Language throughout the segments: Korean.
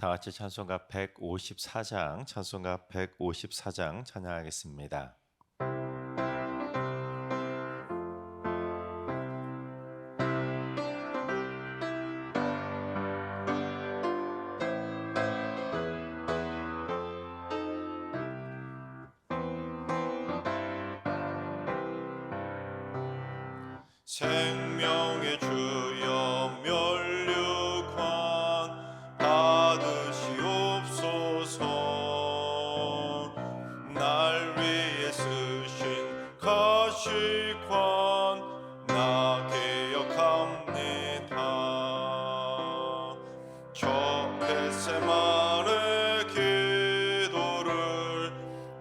다 같이 찬송가 154장, 찬송가 154장 찬양하겠습니다. 생명의 주여 면류관 받으시옵소서. 날 위해 쓰신 가시관 나 기억합니다. 저 겟세마네 기도를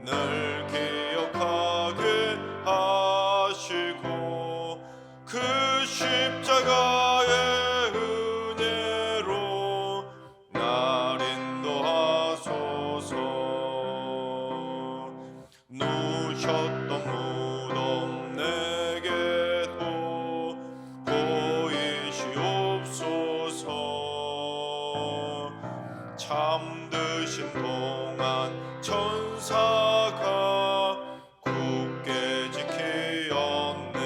늘 기억하게 하시고 그 십자가의 은혜로 날 인도하소서. 누셨던 무덤 내게도 보이시옵소서. 잠드신 동안 천사가 굳게 지키었네.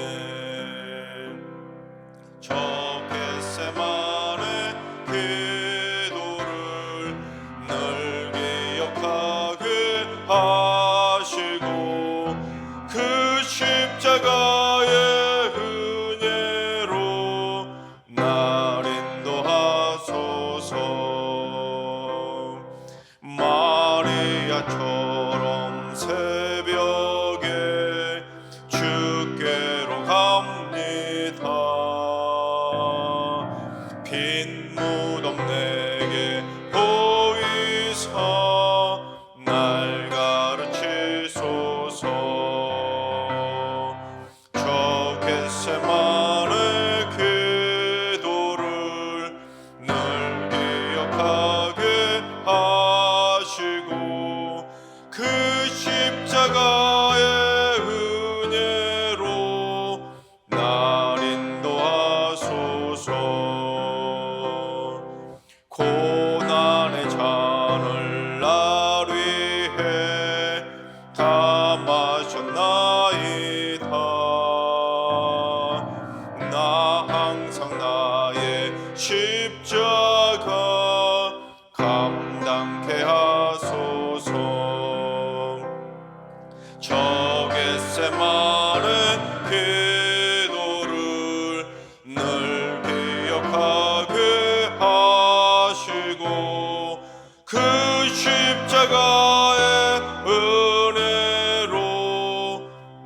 저 겟세마네 기도를 늘 기억하게 하시고 그 십자가의 은혜로 날 인도하소서. 마리아처럼 새벽에 주께로 갑니다. 빈 무덤 내게 보이사 날 가르치소서. 저 겟세마네 기도를 늘 기억하게 하시고 그 십자가의 은혜로 날 인도하소서. 고난의 잔을 날 위해 다 마셨나이다. 나 항상 나의 십자가 감당케 하소서. 저 겟세마네 기도를 늘 기억하게 하시고 그 십자가의 은혜로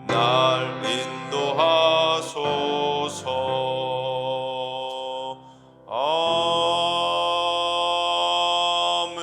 날 인도하소서. 아멘.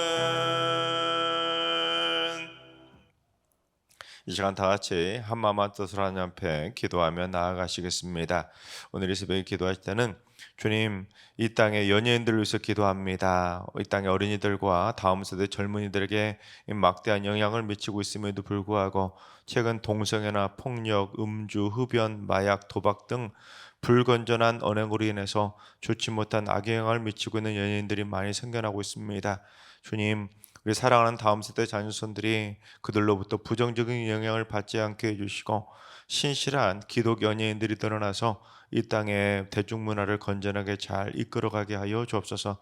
이 시간 다 같이 한마음 한뜻으로 하나님 앞에 기도하며 나아가시겠습니다. 오늘 이 새벽에 기도할 때는 주님, 이 땅의 연예인들을 위해서 기도합니다. 이 땅의 어린이들과 다음 세대 젊은이들에게 막대한 영향을 미치고 있음에도 불구하고 최근 동성애나 폭력, 음주, 흡연, 마약, 도박 등 불건전한 언행으로 인해서 좋지 못한 악영향을 미치고 있는 연예인들이 많이 생겨나고 있습니다. 주님, 우리 사랑하는 다음 세대 자녀손들이 그들로부터 부정적인 영향을 받지 않게 해주시고 신실한 기독 연예인들이 드러나서 이 땅의 대중문화를 건전하게 잘 이끌어가게 하여 주옵소서.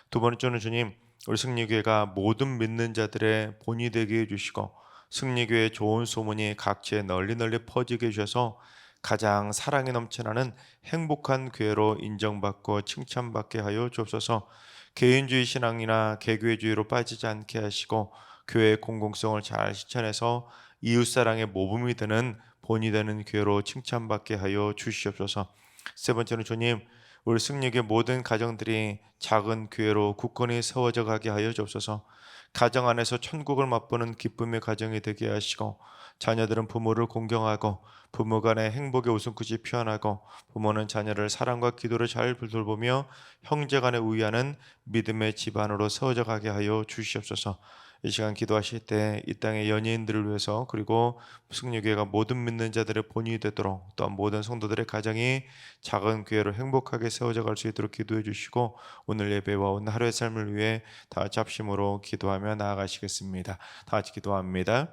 두 번째는 주님, 우리 승리교회가 모든 믿는 자들의 본이 되게 해주시고 승리교회의 좋은 소문이 각지에 널리 퍼지게 해주셔서 가장 사랑이 넘쳐나는 행복한 교회로 인정받고 칭찬받게 하여 주옵소서. 개인주의 신앙이나 개교회주의로 빠지지 않게 하시고 교회의 공공성을 잘 실천해서 이웃사랑의 모범이 되는 본이 되는 교회로 칭찬받게 하여 주시옵소서. 세 번째는 주님, 우리 승리교회 모든 가정들이 작은 교회로 굳건히 세워져 가게 하여 주옵소서. 가정 안에서 천국을 맛보는 기쁨의 가정이 되게 하시고 자녀들은 부모를 공경하고 부모 간의 행복의 웃음꽃이 피어나고 부모는 자녀를 사랑과 기도로 잘 돌보며 형제 간에 우위하는 믿음의 집안으로 세워져 가게 하여 주시옵소서. 이 시간 기도하실 때 이 땅의 연예인들을 위해서 그리고 승리교회가 모든 믿는 자들의 본이 되도록 또한 모든 성도들의 가정이 작은 교회로 행복하게 세워져 갈 수 있도록 기도해 주시고 오늘 예배와 오늘 하루의 삶을 위해 다 같이 합심으로 기도하며 나아가시겠습니다. 다 같이 기도합니다.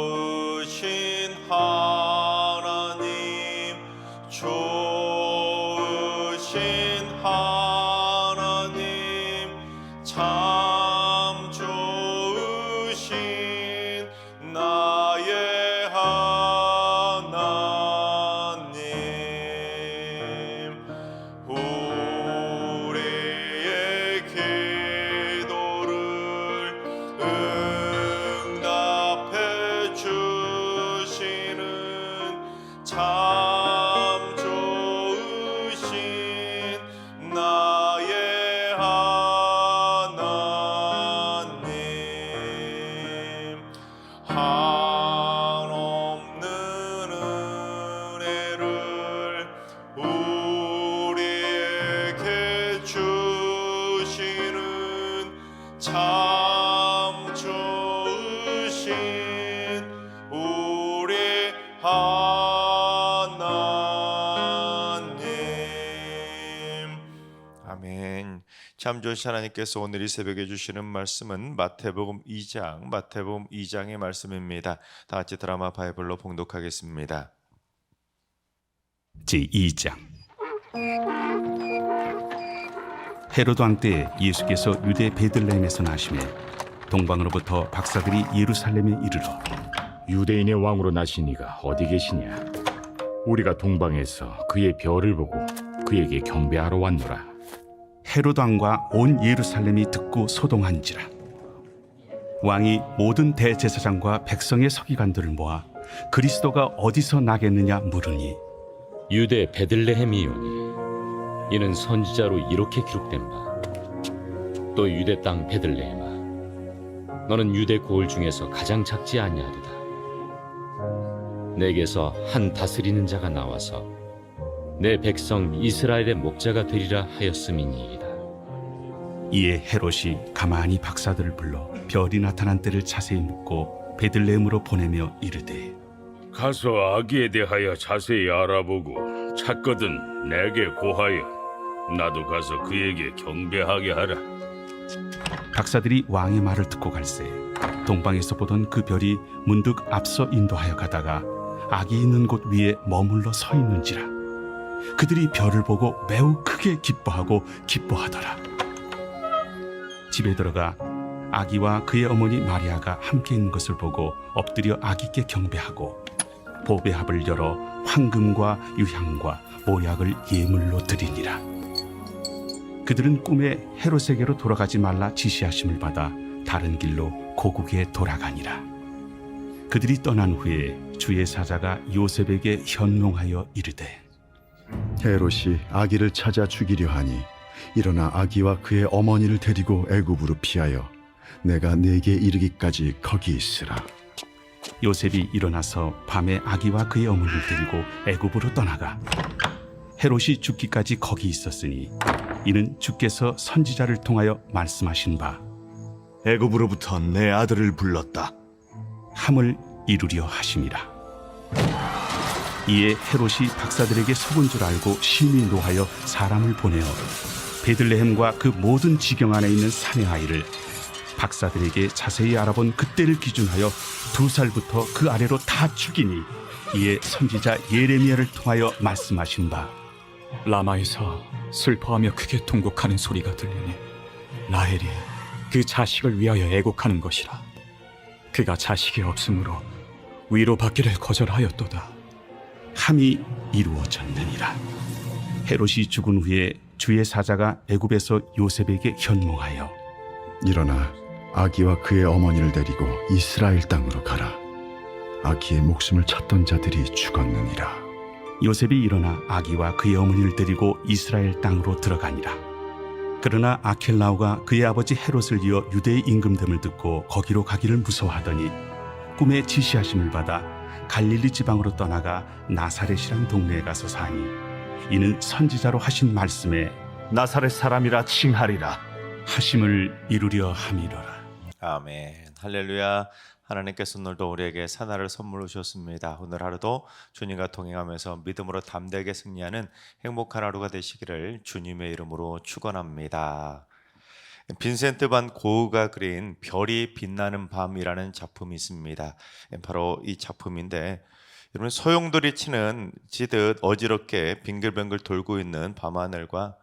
좋으신 하나님, 좋으신 하나님, 참 좋으신 나의 하나님. 우리의 기도를 응답해 주시는 참 좋으신 나의 하나님. 한없는 은혜를 우리에게 주시는 참 좋으신 우리 하나님. 아멘. 참 좋으신 하나님께서 오늘 이 새벽에 주시는 말씀은 마태복음 2장의 말씀입니다. 다 같이 드라마 바이블로 봉독하겠습니다. 제2장. 헤로드 왕 때 예수께서 유대 베들레헴에서 나시매 동방으로부터 박사들이 예루살렘에 이르러 유대인의 왕으로 나신 이가 어디 계시냐? 우리가 동방에서 그의 별을 보고 그에게 경배하러 왔노라. 헤로드 왕과 온 예루살렘이 듣고 소동한지라. 왕이 모든 대제사장과 백성의 서기관들을 모아 그리스도가 어디서 나겠느냐 물으니 유대 베들레헴이오니 이는 선지자로 이렇게 기록된 바. 또 유대 땅 베들레헴아, 너는 유대 고을 중에서 가장 작지 아니하리다. 내게서 한 다스리는 자가 나와서 내 백성 이스라엘의 목자가 되리라 하였음이니이다. 이에 헤롯이 가만히 박사들을 불러 별이 나타난 때를 자세히 묻고 베들레헴으로 보내며 이르되 가서 아기에 대하여 자세히 알아보고 찾거든 내게 고하여 나도 가서 그에게 경배하게 하라. 박사들이 왕의 말을 듣고 갈새 동방에서 보던 그 별이 문득 앞서 인도하여 가다가 아기 있는 곳 위에 머물러 서 있는지라. 그들이 별을 보고 매우 크게 기뻐하더라. 집에 들어가 아기와 그의 어머니 마리아가 함께 있는 것을 보고 엎드려 아기께 경배하고 보배합을 열어 황금과 유향과 모약을 예물로 드리니라. 그들은 꿈에 헤롯에게로 돌아가지 말라 지시하심을 받아 다른 길로 고국에 돌아가니라. 그들이 떠난 후에 주의 사자가 요셉에게 현몽하여 이르되 헤롯이 아기를 찾아 죽이려 하니 일어나 아기와 그의 어머니를 데리고 애굽으로 피하여 내가 네게 이르기까지 거기 있으라. 요셉이 일어나서 밤에 아기와 그의 어머니를 데리고 애굽으로 떠나가 헤롯이 죽기까지 거기 있었으니 이는 주께서 선지자를 통하여 말씀하신 바 애굽으로부터 내 아들을 불렀다. 함을 이루려 하심이라. 이에 헤롯이 박사들에게 속은 줄 알고 심히 노하여 사람을 보내어 베들레헴과 그 모든 지경 안에 있는 사내 아이를 박사들에게 자세히 알아본 그때를 기준하여 2살부터 그 아래로 다 죽이니 이에 선지자 예레미야를 통하여 말씀하신 바 라마에서 슬퍼하며 크게 통곡하는 소리가 들리니 라헬이 그 자식을 위하여 애곡하는 것이라. 그가 자식이 없으므로 위로받기를 거절하였도다. 함이 이루어졌느니라. 헤롯이 죽은 후에 주의 사자가 애굽에서 요셉에게 현몽하여 일어나 아기와 그의 어머니를 데리고 이스라엘 땅으로 가라. 아기의 목숨을 찾던 자들이 죽었느니라. 요셉이 일어나 아기와 그의 어머니를 데리고 이스라엘 땅으로 들어가니라. 그러나 아켈라오가 그의 아버지 헤롯을 이어 유대의 임금됨을 듣고 거기로 가기를 무서워하더니 꿈에 지시하심을 받아 갈릴리 지방으로 떠나가 나사렛이란 동네에 가서 사니 이는 선지자로 하신 말씀에 나사렛 사람이라 칭하리라. 하심을 이루려 함이로라. 아멘. 할렐루야. 하나님께서 오늘도 우리에게 사나를 선물로 주셨습니다. 오늘 하루도 주님과 동행하면서 믿음으로 담대하게 승리하는 행복한 하루가 되시기를 주님의 이름으로 축원합니다. 빈센트 반 고흐가 그린 별이 빛나는 밤이라는 작품이 있습니다. 바로 이 작품인데 여러분 소용돌이 치듯 어지럽게 빙글빙글 돌고 있는 밤하늘과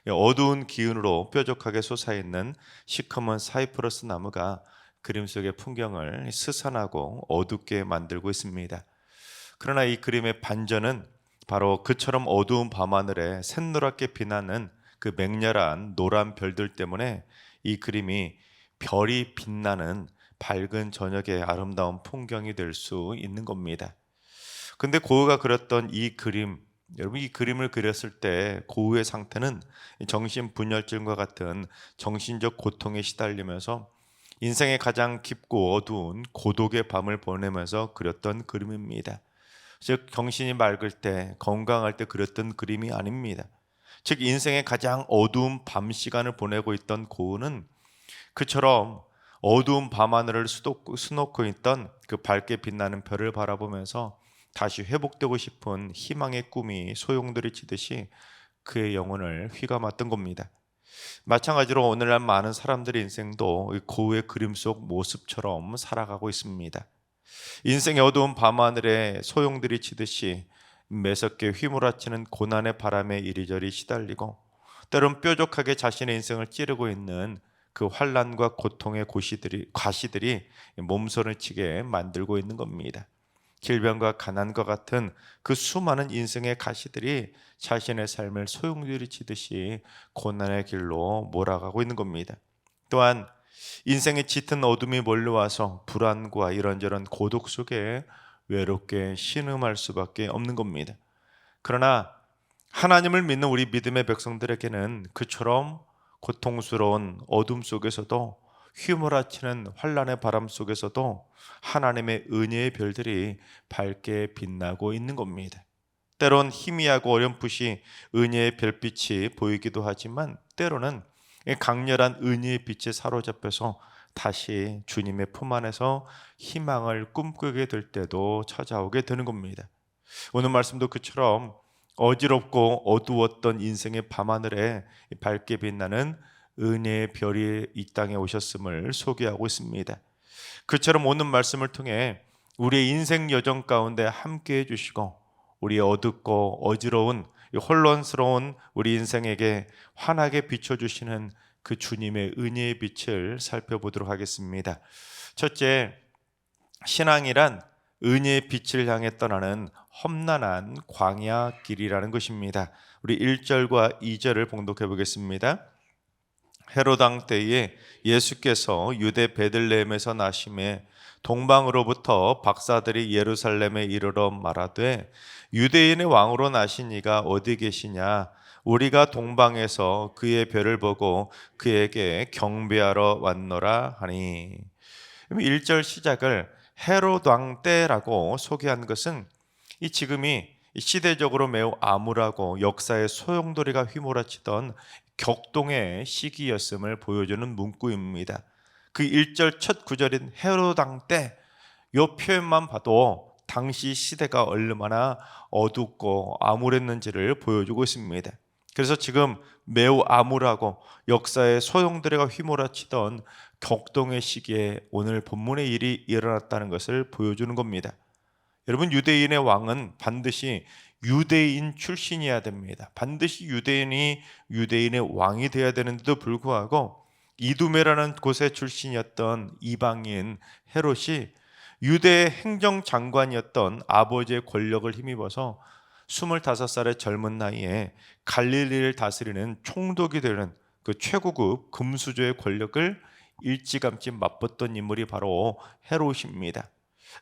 어두운 기운으로 뾰족하게 솟아있는 시커먼 사이프러스 나무가 그림 속의 풍경을 스산하고 어둡게 만들고 있습니다. 그러나 이 그림의 반전은 바로 그처럼 어두운 밤하늘에 샛노랗게 빛나는 그 맹렬한 노란 별들 때문에 이 그림이 별이 빛나는 밝은 저녁의 아름다운 풍경이 될 수 있는 겁니다. 근데 고흐가 그렸던 이 그림, 여러분 이 그림을 그렸을 때 고흐의 상태는 정신분열증과 같은 정신적 고통에 시달리면서 인생의 가장 깊고 어두운 고독의 밤을 보내면서 그렸던 그림입니다. 즉 정신이 맑을 때 건강할 때 그렸던 그림이 아닙니다. 즉 인생의 가장 어두운 밤 시간을 보내고 있던 고흐는 그처럼 어두운 밤하늘을 수놓고 있던 그 밝게 빛나는 별을 바라보면서 다시 회복되고 싶은 희망의 꿈이 소용돌이 치듯이 그의 영혼을 휘감았던 겁니다. 마찬가지로 오늘날 많은 사람들의 인생도 고흐의 그림 속 모습처럼 살아가고 있습니다. 인생의 어두운 밤하늘에 소용돌이 치듯이 매섭게 휘몰아치는 고난의 바람에 이리저리 시달리고 때론 뾰족하게 자신의 인생을 찌르고 있는 그 환난과 고통의 과시들이 몸서를 치게 만들고 있는 겁니다. 질병과 가난과 같은 그 수많은 인생의 가시들이 자신의 삶을 소용돌이 치듯이 고난의 길로 몰아가고 있는 겁니다. 또한 인생의 짙은 어둠이 몰려와서 불안과 이런저런 고독 속에 외롭게 신음할 수밖에 없는 겁니다. 그러나 하나님을 믿는 우리 믿음의 백성들에게는 그처럼 고통스러운 어둠 속에서도 휘몰아치는 환난의 바람 속에서도 하나님의 은혜의 별들이 밝게 빛나고 있는 겁니다. 때론 희미하고 어렴풋이 은혜의 별빛이 보이기도 하지만 때로는 강렬한 은혜의 빛에 사로잡혀서 다시 주님의 품 안에서 희망을 꿈꾸게 될 때도 찾아오게 되는 겁니다. 오늘 말씀도 그처럼 어지럽고 어두웠던 인생의 밤하늘에 밝게 빛나는 은혜의 별이 이 땅에 오셨음을 소개하고 있습니다. 그처럼 오는 말씀을 통해 우리의 인생 여정 가운데 함께해 주시고 우리의 어둡고 어지러운 혼란스러운 우리 인생에게 환하게 비춰주시는 그 주님의 은혜의 빛을 살펴보도록 하겠습니다. 첫째, 신앙이란 은혜의 빛을 향해 떠나는 험난한 광야 길이라는 것입니다. 우리 1절과 2절을 봉독해 보겠습니다. 헤롯 왕 때에 예수께서 유대 베들레헴에서 나심에 동방으로부터 박사들이 예루살렘에 이르러 말하되 유대인의 왕으로 나신 이가 어디 계시냐? 우리가 동방에서 그의 별을 보고 그에게 경배하러 왔노라 하니. 1절 시작을 헤롯 왕 때라고 소개한 것은 이 지금이 시대적으로 매우 암울하고 역사의 소용돌이가 휘몰아치던 격동의 시기였음을 보여주는 문구입니다. 그 1절 첫 구절인 헤롯 왕 때, 이 표현만 봐도 당시 시대가 얼마나 어둡고 암울했는지를 보여주고 있습니다. 그래서 지금 매우 암울하고 역사의 소용돌이가 휘몰아치던 격동의 시기에 오늘 본문의 일이 일어났다는 것을 보여주는 겁니다. 여러분, 유대인의 왕은 반드시 유대인 출신이어야 됩니다. 반드시 유대인이 유대인의 왕이 되어야 되는데도 불구하고 이두메라는 곳의 출신이었던 이방인 헤롯이 유대의 행정장관이었던 아버지의 권력을 힘입어서 25살의 젊은 나이에 갈릴리를 다스리는 총독이 되는 그 최고급 금수저의 권력을 일찌감치 맛봤던 인물이 바로 헤롯입니다.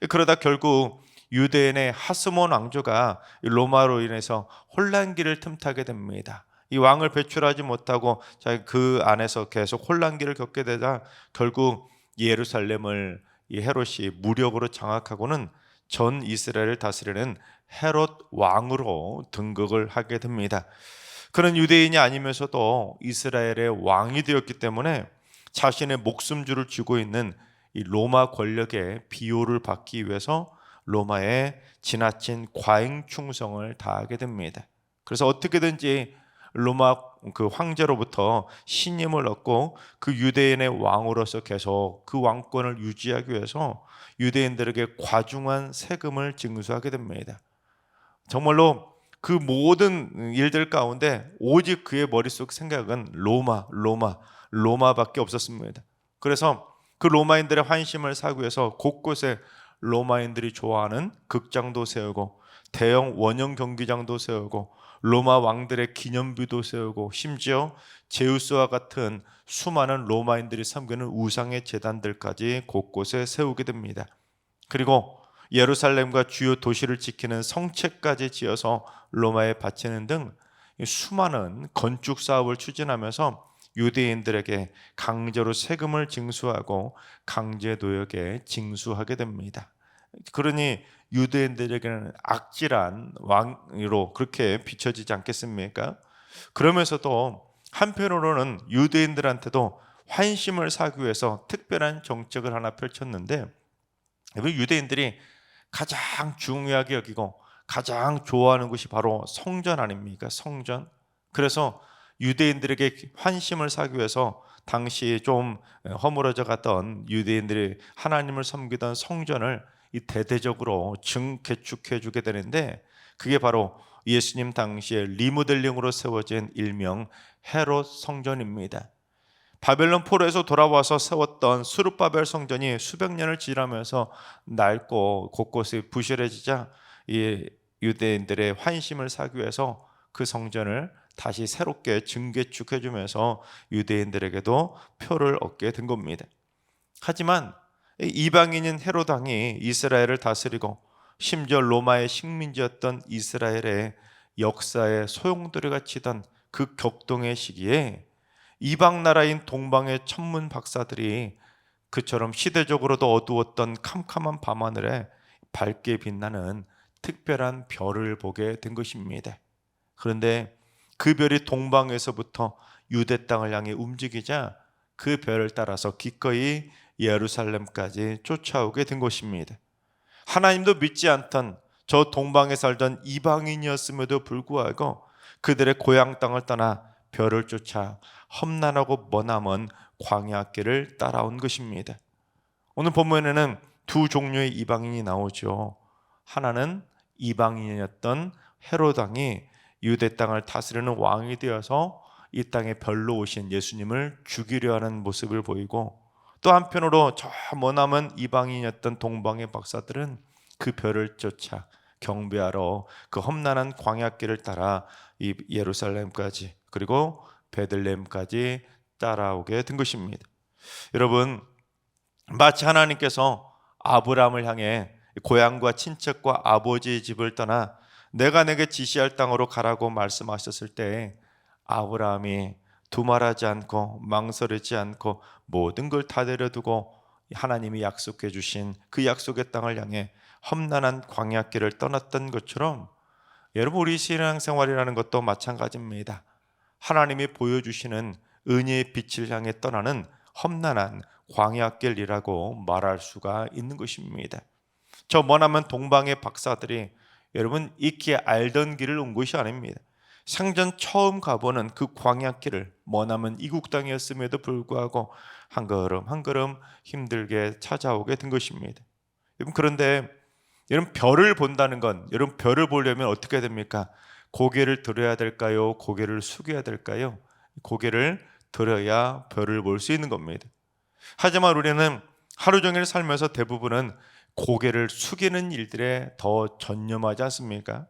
그러다 결국 유대인의 하스몬 왕조가 로마로 인해서 혼란기를 틈타게 됩니다. 이 왕을 배출하지 못하고 그 안에서 계속 혼란기를 겪게 되다 결국 예루살렘을 이 헤롯이 무력으로 장악하고는 전 이스라엘을 다스리는 헤롯 왕으로 등극을 하게 됩니다. 그는 유대인이 아니면서도 이스라엘의 왕이 되었기 때문에 자신의 목숨줄을 쥐고 있는 이 로마 권력의 비호를 받기 위해서 로마에 지나친 과잉 충성을 다하게 됩니다. 그래서 어떻게든지 로마 그 황제로부터 신임을 얻고 그 유대인의 왕으로서 계속 그 왕권을 유지하기 위해서 유대인들에게 과중한 세금을 징수하게 됩니다. 정말로 그 모든 일들 가운데 오직 그의 머릿속 생각은 로마밖에 없었습니다. 그래서 그 로마인들의 환심을 사기 위해서 곳곳에 로마인들이 좋아하는 극장도 세우고 대형 원형 경기장도 세우고 로마 왕들의 기념비도 세우고 심지어 제우스와 같은 수많은 로마인들이 섬기는 우상의 제단들까지 곳곳에 세우게 됩니다. 그리고 예루살렘과 주요 도시를 지키는 성체까지 지어서 로마에 바치는 등 수많은 건축 사업을 추진하면서 유대인들에게 강제로 세금을 징수하고 강제 노역에 징수하게 됩니다. 그러니 유대인들에게는 악질한 왕으로 그렇게 비춰지지 않겠습니까? 그러면서도 한편으로는 유대인들한테도 환심을 사기 위해서 특별한 정책을 하나 펼쳤는데, 유대인들이 가장 중요하게 여기고 가장 좋아하는 것이 바로 성전 아닙니까? 성전. 그래서 유대인들에게 환심을 사기 위해서 당시 좀 허물어져 갔던 유대인들이 하나님을 섬기던 성전을 이 대대적으로 증개축해 주게 되는데, 그게 바로 예수님 당시에 리모델링으로 세워진 일명 헤롯 성전입니다. 바벨론 포로에서 돌아와서 세웠던 스룹바벨 성전이 수백 년을 지나면서 낡고 곳곳이 부실해지자 이 유대인들의 환심을 사기 위해서 그 성전을 다시 새롭게 증개축해 주면서 유대인들에게도 표를 얻게 된 겁니다. 하지만 이방인인 헤롯 왕이 이스라엘을 다스리고 심지어 로마의 식민지였던 이스라엘의 역사에 소용돌이가 치던 그 격동의 시기에 이방 나라인 동방의 천문 박사들이 그처럼 시대적으로도 어두웠던 캄캄한 밤하늘에 밝게 빛나는 특별한 별을 보게 된 것입니다. 그런데 그 별이 동방에서부터 유대 땅을 향해 움직이자 그 별을 따라서 기꺼이 예루살렘까지 쫓아오게 된 것입니다. 하나님도 믿지 않던 저 동방에 살던 이방인이었음에도 불구하고 그들의 고향 땅을 떠나 별을 쫓아 험난하고 머나먼 광야길을 따라온 것입니다. 오늘 본문에는 두 종류의 이방인이 나오죠. 하나는 이방인이었던 헤롯 왕이 유대 땅을 다스리는 왕이 되어서 이 땅에 별로 오신 예수님을 죽이려 하는 모습을 보이고, 또 한편으로 저 머나먼 이방인이었던 동방의 박사들은 그 별을 쫓아 경배하러 그 험난한 광야길을 따라 이 예루살렘까지 그리고 베들레헴까지 따라오게 된 것입니다. 여러분, 마치 하나님께서 아브라함을 향해 고향과 친척과 아버지의 집을 떠나 내가 내게 지시할 땅으로 가라고 말씀하셨을 때 아브라함이 두말하지 않고 망설이지 않고 모든 걸 다 내려두고 하나님이 약속해 주신 그 약속의 땅을 향해 험난한 광야길을 떠났던 것처럼, 여러분, 우리 신앙생활이라는 것도 마찬가지입니다. 하나님이 보여주시는 은혜의 빛을 향해 떠나는 험난한 광야길이라고 말할 수가 있는 것입니다. 저 머나먼 동방의 박사들이 여러분 익히 알던 길을 온 것이 아닙니다. 생전 처음 가보는 그 광야길을 머나먼 이국 땅이었음에도 불구하고 한 걸음 한 걸음 힘들게 찾아오게 된 것입니다. 그런데 여러분, 별을 본다는 건, 여러분 별을 보려면 어떻게 됩니까? 고개를 들어야 될까요? 고개를 숙여야 될까요? 고개를 들어야 별을 볼 수 있는 겁니다. 하지만 우리는 하루 종일 살면서 대부분은 고개를 숙이는 일들에 더 전념하지 않습니까?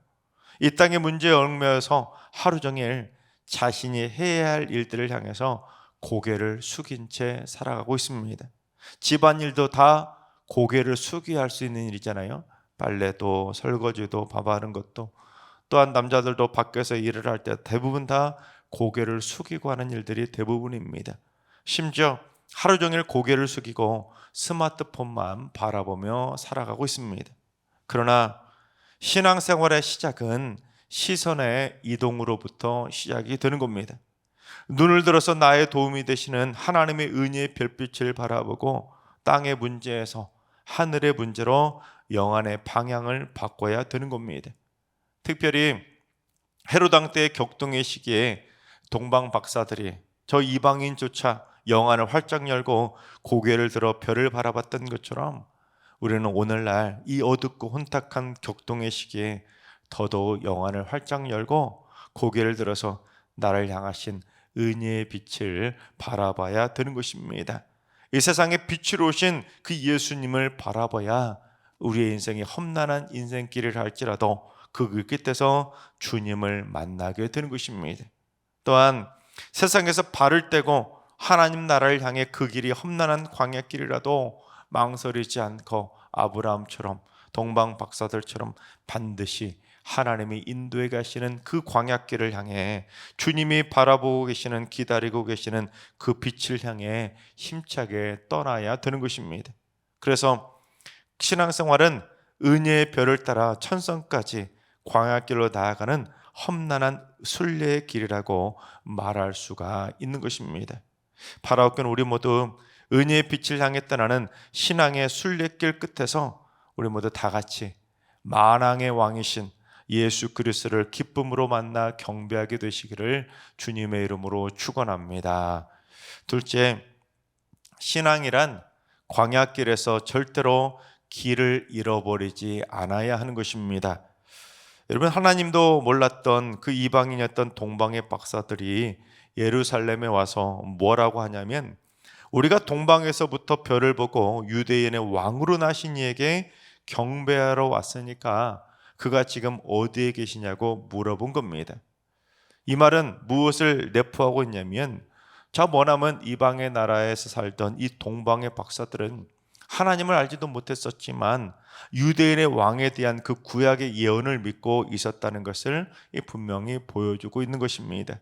이 땅의 문제에 얽매여서 하루 종일 자신이 해야 할 일들을 향해서 고개를 숙인 채 살아가고 있습니다. 집안일도 다 고개를 숙여야 할 수 있는 일이잖아요. 빨래도 설거지도 밥하는 것도, 또한 남자들도 밖에서 일을 할 때 대부분 다 고개를 숙이고 하는 일들이 대부분입니다. 심지어 하루 종일 고개를 숙이고 스마트폰만 바라보며 살아가고 있습니다. 그러나 신앙생활의 시작은 시선의 이동으로부터 시작이 되는 겁니다. 눈을 들어서 나의 도움이 되시는 하나님의 은혜의 별빛을 바라보고 땅의 문제에서 하늘의 문제로 영안의 방향을 바꿔야 되는 겁니다. 특별히 헤롯 왕 때의 격동의 시기에 동방 박사들이 저 이방인조차 영안을 활짝 열고 고개를 들어 별을 바라봤던 것처럼 우리는 오늘날 이 어둡고 혼탁한 격동의 시기에 더더욱 영안을 활짝 열고 고개를 들어서 나를 향하신 은혜의 빛을 바라봐야 되는 것입니다. 이 세상에 빛으로 오신 그 예수님을 바라봐야 우리의 인생이 험난한 인생길을 할지라도 그 끝에서 주님을 만나게 되는 것입니다. 또한 세상에서 발을 떼고 하나님 나라를 향해 그 길이 험난한 광야길이라도 망설이지 않고 아브라함처럼 동방 박사들처럼 반드시 하나님이 인도해 가시는 그 광야길을 향해 주님이 바라보고 계시는, 기다리고 계시는 그 빛을 향해 힘차게 떠나야 되는 것입니다. 그래서 신앙생활은 은혜의 별을 따라 천성까지 광야길로 나아가는 험난한 순례의 길이라고 말할 수가 있는 것입니다. 바라옵기는 우리 모두 은혜의 빛을 향해 떠나는 신앙의 순례길 끝에서 우리 모두 다 같이 만왕의 왕이신 예수 그리스도를 기쁨으로 만나 경배하게 되시기를 주님의 이름으로 축원합니다. 둘째, 신앙이란 광야길에서 절대로 길을 잃어버리지 않아야 하는 것입니다. 여러분, 하나님도 몰랐던 그 이방인이었던 동방의 박사들이 예루살렘에 와서 뭐라고 하냐면, 우리가 동방에서부터 별을 보고 유대인의 왕으로 나신 이에게 경배하러 왔으니까 그가 지금 어디에 계시냐고 물어본 겁니다. 이 말은 무엇을 내포하고 있냐면, 저 머나먼 이방의 나라에서 살던 이 동방의 박사들은 하나님을 알지도 못했었지만 유대인의 왕에 대한 그 구약의 예언을 믿고 있었다는 것을 분명히 보여주고 있는 것입니다.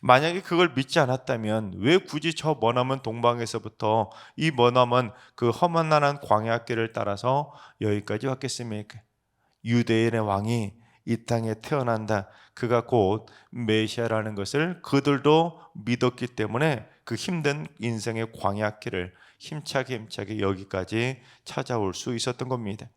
만약에 그걸 믿지 않았다면 왜 굳이 저 머나먼 동방에서부터 이 머나먼 그 험한난한 광야길을 따라서 여기까지 왔겠습니까? 유대인의 왕이 이 땅에 태어난다, 그가 곧 메시아라는 것을 그들도 믿었기 때문에 그 힘든 인생의 광야길을 힘차게 여기까지 찾아올 수 있었던 겁니다.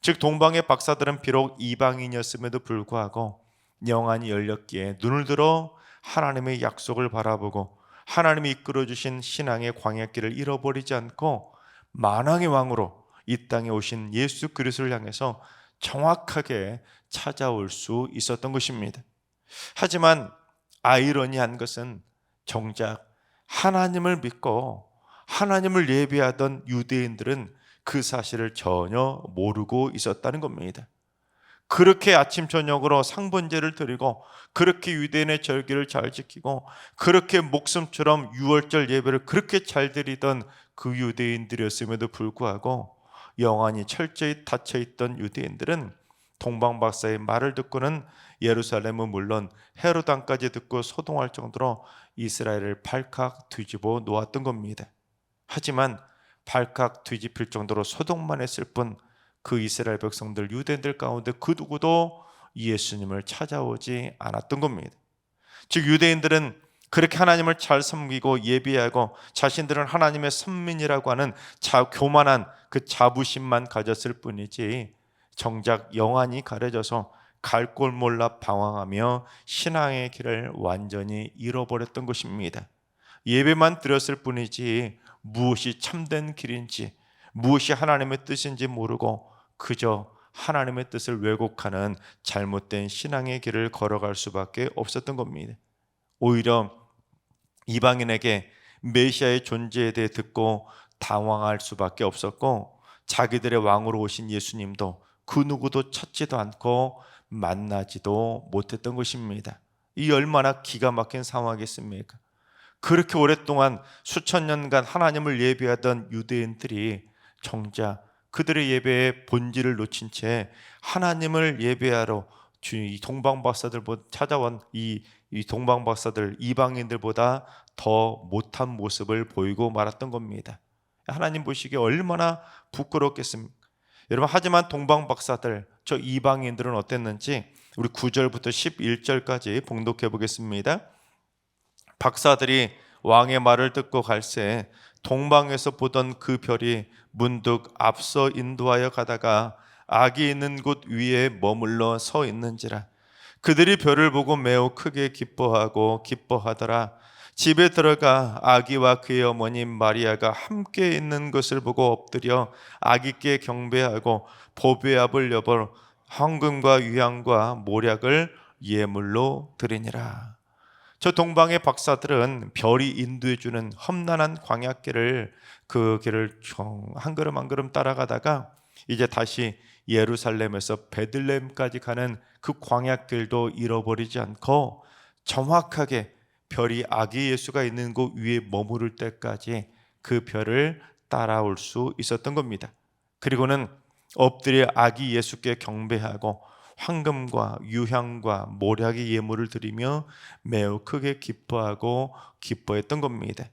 즉 동방의 박사들은 비록 이방인이었음에도 불구하고 영안이 열렸기에 눈을 들어 하나님의 약속을 바라보고 하나님이 이끌어주신 신앙의 광야길을 잃어버리지 않고 만왕의 왕으로 이 땅에 오신 예수 그리스도를 향해서 정확하게 찾아올 수 있었던 것입니다. 하지만 아이러니한 것은 정작 하나님을 믿고 하나님을 예배하던 유대인들은 그 사실을 전혀 모르고 있었다는 겁니다. 그렇게 아침 저녁으로 상번제를 드리고 그렇게 유대인의 절기를 잘 지키고 그렇게 목숨처럼 유월절 예배를 그렇게 잘 드리던 그 유대인들이었음에도 불구하고 영안이 철저히 닫혀있던 유대인들은 동방박사의 말을 듣고는 예루살렘은 물론 헤롯 왕까지 듣고 소동할 정도로 이스라엘을 발칵 뒤집어 놓았던 겁니다. 하지만 발칵 뒤집힐 정도로 소동만 했을 뿐 그 이스라엘 백성들 유대인들 가운데 그 누구도 예수님을 찾아오지 않았던 겁니다. 즉 유대인들은 그렇게 하나님을 잘 섬기고 예배하고 자신들은 하나님의 선민이라고 하는 교만한 그 자부심만 가졌을 뿐이지 정작 영안이 가려져서 갈 곳 몰라 방황하며 신앙의 길을 완전히 잃어버렸던 것입니다. 예배만 드렸을 뿐이지 무엇이 참된 길인지 무엇이 하나님의 뜻인지 모르고 그저 하나님의 뜻을 왜곡하는 잘못된 신앙의 길을 걸어갈 수밖에 없었던 겁니다. 오히려 이방인에게 메시아의 존재에 대해 듣고 당황할 수밖에 없었고 자기들의 왕으로 오신 예수님도 그 누구도 찾지도 않고 만나지도 못했던 것입니다. 이 얼마나 기가 막힌 상황이겠습니까? 그렇게 오랫동안 수천 년간 하나님을 예배하던 유대인들이 정작 그들의 예배의 본질을 놓친 채 하나님을 예배하러 이 동방박사들 찾아온 이 동방박사들 이방인들보다 더 못한 모습을 보이고 말았던 겁니다. 하나님 보시기에 얼마나 부끄럽겠습니까? 여러분, 하지만 동방박사들 저 이방인들은 어땠는지 우리 9절부터 11절까지 봉독해 보겠습니다. 박사들이 왕의 말을 듣고 갈새 동방에서 보던 그 별이 문득 앞서 인도하여 가다가 악이 있는 곳 위에 머물러 서 있는지라. 그들이 별을 보고 매우 크게 기뻐하더라. 집에 들어가 아기와 그의 어머님 마리아가 함께 있는 것을 보고 엎드려 아기께 경배하고 보배압을 여벌 황금과 유향과 모략을 예물로 드리니라. 저 동방의 박사들은 별이 인도해주는 험난한 광야길을 그 길을 한 걸음 한 걸음 따라가다가 이제 다시 예루살렘에서 베들레헴까지 가는 그 광야길도 잃어버리지 않고 정확하게 별이 아기 예수가 있는 곳 위에 머무를 때까지 그 별을 따라올 수 있었던 겁니다. 그리고는 엎드려 아기 예수께 경배하고 황금과 유향과 모략의 예물을 드리며 매우 크게 기뻐했던 겁니다.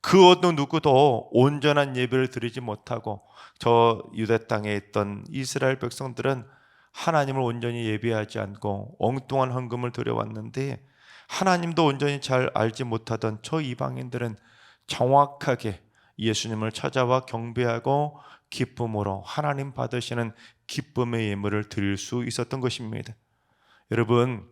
그 어느 누구도 온전한 예배를 드리지 못하고 저 유대 땅에 있던 이스라엘 백성들은 하나님을 온전히 예배하지 않고 엉뚱한 헌금을 드려왔는데 하나님도 온전히 잘 알지 못하던 저 이방인들은 정확하게 예수님을 찾아와 경배하고 기쁨으로 하나님 받으시는 기쁨의 예물을 드릴 수 있었던 것입니다. 여러분,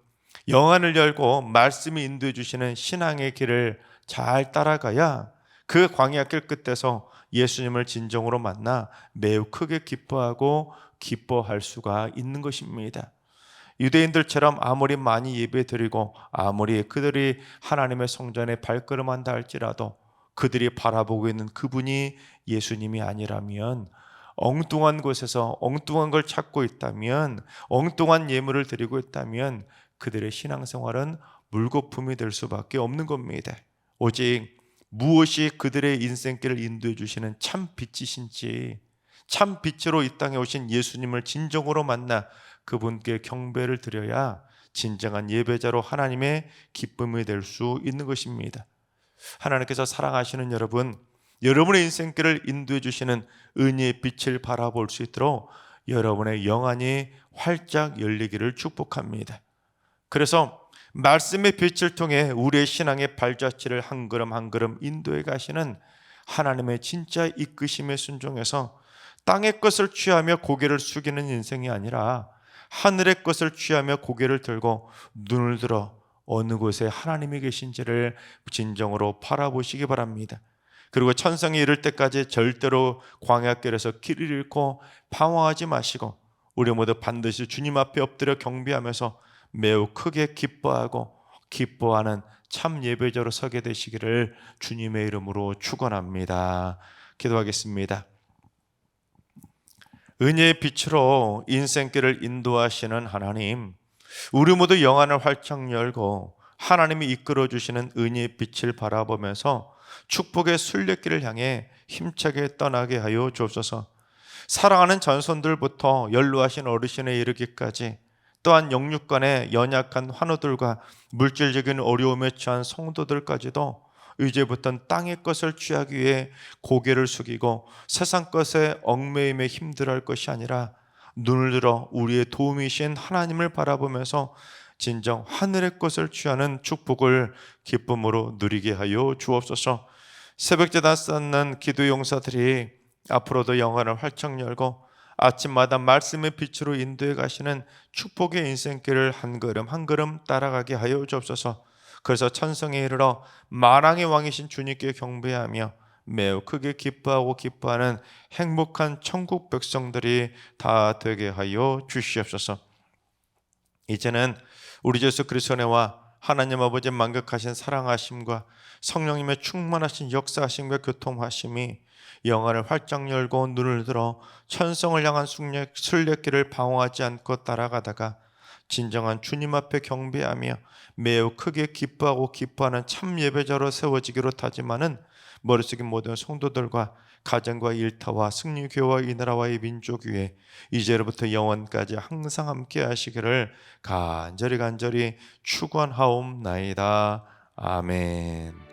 영안을 열고 말씀이 인도해 주시는 신앙의 길을 잘 따라가야 그 광야길 끝에서 예수님을 진정으로 만나 매우 크게 기뻐할 수가 있는 것입니다. 유대인들처럼 아무리 많이 예배드리고 아무리 그들이 하나님의 성전에 발걸음한다 할지라도 그들이 바라보고 있는 그분이 예수님이 아니라면, 엉뚱한 곳에서 엉뚱한 걸 찾고 있다면, 엉뚱한 예물을 드리고 있다면 그들의 신앙생활은 물거품이 될 수밖에 없는 겁니다. 오직 무엇이 그들의 인생길을 인도해 주시는 참 빛이신지, 참 빛으로 이 땅에 오신 예수님을 진정으로 만나 그분께 경배를 드려야 진정한 예배자로 하나님의 기쁨이 될 수 있는 것입니다. 하나님께서 사랑하시는 여러분, 여러분의 인생길을 인도해 주시는 은혜의 빛을 바라볼 수 있도록 여러분의 영안이 활짝 열리기를 축복합니다. 그래서 말씀의 빛을 통해 우리의 신앙의 발자취를 한 걸음 한 걸음 인도해 가시는 하나님의 진짜 이끄심에 순종해서 땅의 것을 취하며 고개를 숙이는 인생이 아니라 하늘의 것을 취하며 고개를 들고 눈을 들어 어느 곳에 하나님이 계신지를 진정으로 바라보시기 바랍니다. 그리고 천성이 이를 때까지 절대로 광야길에서 길을 잃고 방황하지 마시고 우리 모두 반드시 주님 앞에 엎드려 경배하면서 매우 크게 기뻐하는 참 예배자로 서게 되시기를 주님의 이름으로 축원합니다. 기도하겠습니다. 은혜의 빛으로 인생길을 인도하시는 하나님, 우리 모두 영안을 활짝 열고 하나님이 이끌어 주시는 은혜의 빛을 바라보면서 축복의 순례길을 향해 힘차게 떠나게 하여 주옵소서. 사랑하는 전손들부터 연로하신 어르신에 이르기까지, 또한 영육간의 연약한 환우들과 물질적인 어려움에 처한 성도들까지도 이제부터는 땅의 것을 취하기 위해 고개를 숙이고 세상 것에 얽매임에 힘들어할 것이 아니라 눈을 들어 우리의 도움이신 하나님을 바라보면서 진정 하늘의 것을 취하는 축복을 기쁨으로 누리게 하여 주옵소서. 새벽제단 쌓는 기도 용사들이 앞으로도 영안을 활짝 열고 아침마다 말씀의 빛으로 인도해 가시는 축복의 인생길을 한 걸음 한 걸음 따라가게 하여 주옵소서. 그래서 천성에 이르러 만왕의 왕이신 주님께 경배하며 매우 크게 기뻐하는 행복한 천국 백성들이 다 되게 하여 주시옵소서. 이제는 우리 주 예수 그리스도의 은혜와 하나님 아버지의 만극하신 사랑하심과 성령님의 충만하신 역사하심과 교통하심이 영안을 활짝 열고 눈을 들어 천성을 향한 순례길을 방황하지 않고 따라가다가 진정한 주님 앞에 경배하며 매우 크게 기뻐하는 참 예배자로 세워지기로 다짐하는 머릿속의 모든 성도들과 가정과 일터와 승리교회와 이 나라와의 민족 위에 이제로부터 영원까지 항상 함께 하시기를 간절히 축원하옵나이다. 아멘.